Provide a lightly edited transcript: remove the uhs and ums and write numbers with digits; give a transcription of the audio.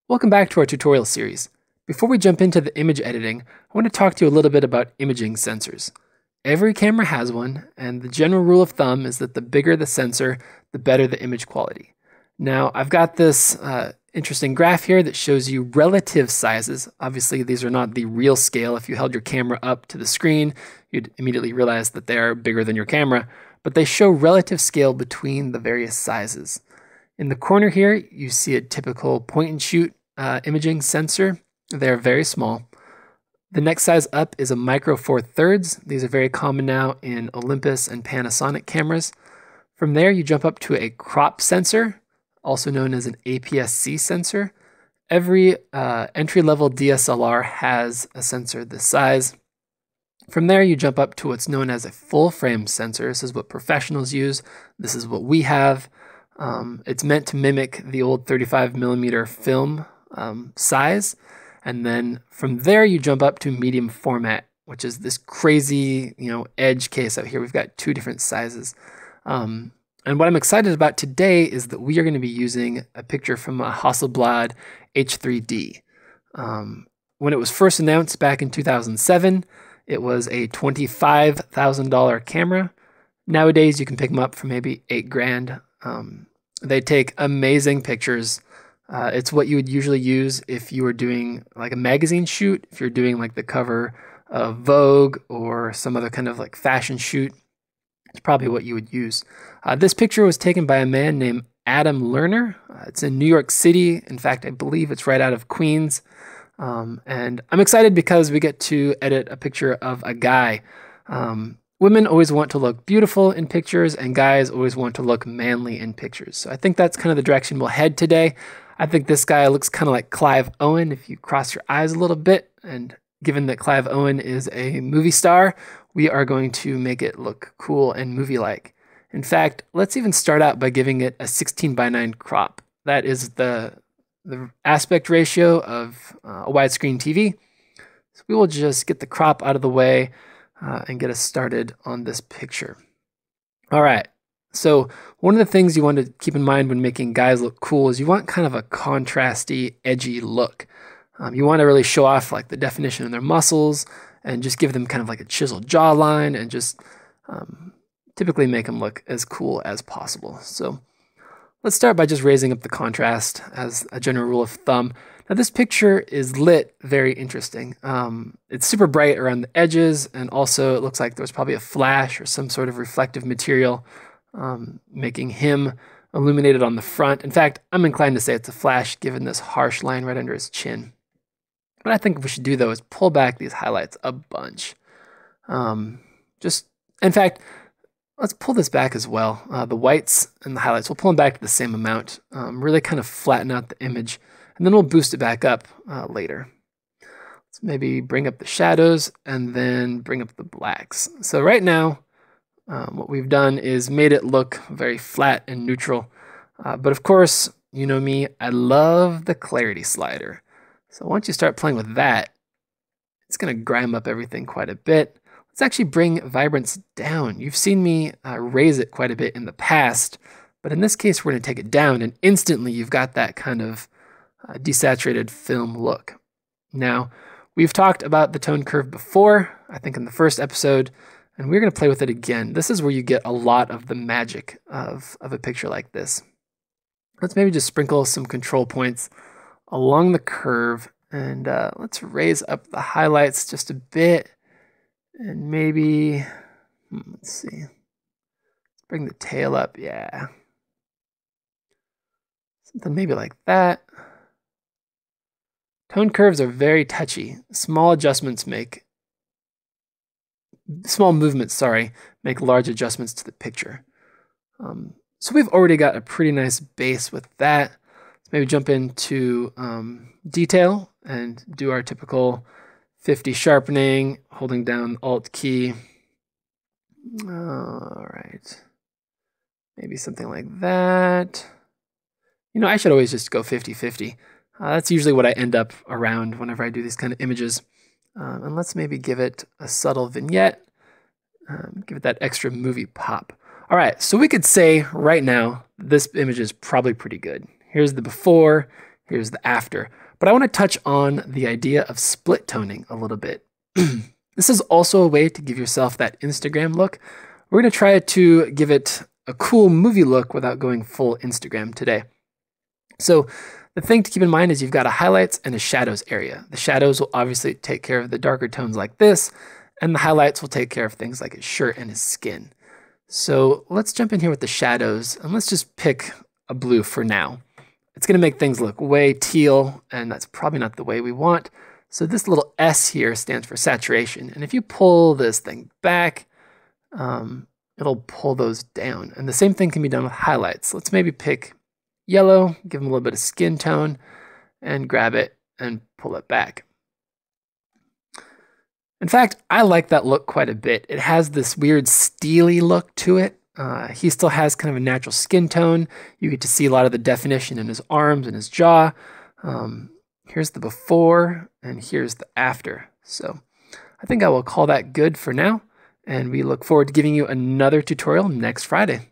Welcome back to our tutorial series. Before we jump into the image editing, I want to talk to you a little bit about imaging sensors. Every camera has one, and the general rule of thumb is that the bigger the sensor, the better the image quality. Now, I've got this interesting graph here that shows you relative sizes. Obviously, these are not the real scale. If you held your camera up to the screen, you'd immediately realize that they are bigger than your camera, but they show relative scale between the various sizes. In the corner here, you see a typical point and shoot imaging sensor. They're very small. The next size up is a micro four thirds. These are very common now in Olympus and Panasonic cameras. From there, you jump up to a crop sensor, also known as an APS-C sensor. Every entry-level DSLR has a sensor this size. From there, you jump up to what's known as a full-frame sensor. This is what professionals use. This is what we have. It's meant to mimic the old 35mm film size. And then from there, you jump up to medium format, which is this crazy, edge case out here. We've got two different sizes. And what I'm excited about today is that we are going to be using a picture from a Hasselblad H3D. When it was first announced back in 2007, it was a $25,000 camera. Nowadays, you can pick them up for maybe $8,000. They take amazing pictures. It's what you would usually use if you were doing like a magazine shoot, if you're doing like the cover of Vogue or some other kind of like fashion shoot. It's probably what you would use. This picture was taken by a man named Adam Lerner. It's in New York City. In fact, I believe it's right out of Queens. And I'm excited because we get to edit a picture of a guy. Women always want to look beautiful in pictures, and guys always want to look manly in pictures. So I think that's kind of the direction we'll head today. I think this guy looks kind of like Clive Owen if you cross your eyes a little bit. And given that Clive Owen is a movie star, we are going to make it look cool and movie-like. In fact, let's even start out by giving it a 16:9 crop. That is the aspect ratio of a widescreen TV. So we will just get the crop out of the way and get us started on this picture. All right. So one of the things you want to keep in mind when making guys look cool is you want kind of a contrasty, edgy look. You want to really show off like the definition of their muscles and just give them kind of like a chiseled jawline and just typically make them look as cool as possible. So let's start by just raising up the contrast as a general rule of thumb. Now this picture is lit very interesting. It's super bright around the edges, and also it looks like there was probably a flash or some sort of reflective material making him illuminated on the front. In fact, I'm inclined to say it's a flash given this harsh line right under his chin. What I think we should do though is pull back these highlights a bunch. In fact, let's pull this back as well. The whites and the highlights, we'll pull them back to the same amount. Really kind of flatten out the image, and then we'll boost it back up later. Let's maybe bring up the shadows and then bring up the blacks. So right now, what we've done is made it look very flat and neutral. But of course, you know me, I love the clarity slider. So once you start playing with that, it's going to grime up everything quite a bit. Let's actually bring vibrance down. You've seen me raise it quite a bit in the past, but in this case, we're going to take it down, and instantly you've got that kind of desaturated film look. Now, we've talked about the tone curve before, I think in the first episode, and we're going to play with it again. This is where you get a lot of the magic of a picture like this. Let's maybe just sprinkle some control points along the curve, and let's raise up the highlights just a bit, and maybe, let's see, let's bring the tail up, yeah. Something maybe like that. Tone curves are very touchy. Small movements make large adjustments to the picture. So we've already got a pretty nice base with that. Let's maybe jump into detail and do our typical 50 sharpening, holding down Alt key. All right. Maybe something like that. I should always just go 50-50. That's usually what I end up around whenever I do these kind of images. And let's maybe give it a subtle vignette, give it that extra movie pop. All right, so we could say right now, this image is probably pretty good. Here's the before, here's the after. But I want to touch on the idea of split toning a little bit. This is also a way to give yourself that Instagram look. We're going to try to give it a cool movie look without going full Instagram today. So the thing to keep in mind is you've got a highlights and a shadows area. The shadows will obviously take care of the darker tones like this, and the highlights will take care of things like his shirt and his skin. So let's jump in here with the shadows, and let's just pick a blue for now. It's going to make things look way teal, and that's probably not the way we want. So this little S here stands for saturation, and if you pull this thing back, it'll pull those down. And the same thing can be done with highlights. Let's maybe pick yellow, give them a little bit of skin tone, and grab it and pull it back. In fact, I like that look quite a bit. It has this weird steely look to it. He still has kind of a natural skin tone. You get to see a lot of the definition in his arms and his jaw. Here's the before, and here's the after. So I think I will call that good for now, and we look forward to giving you another tutorial next Friday.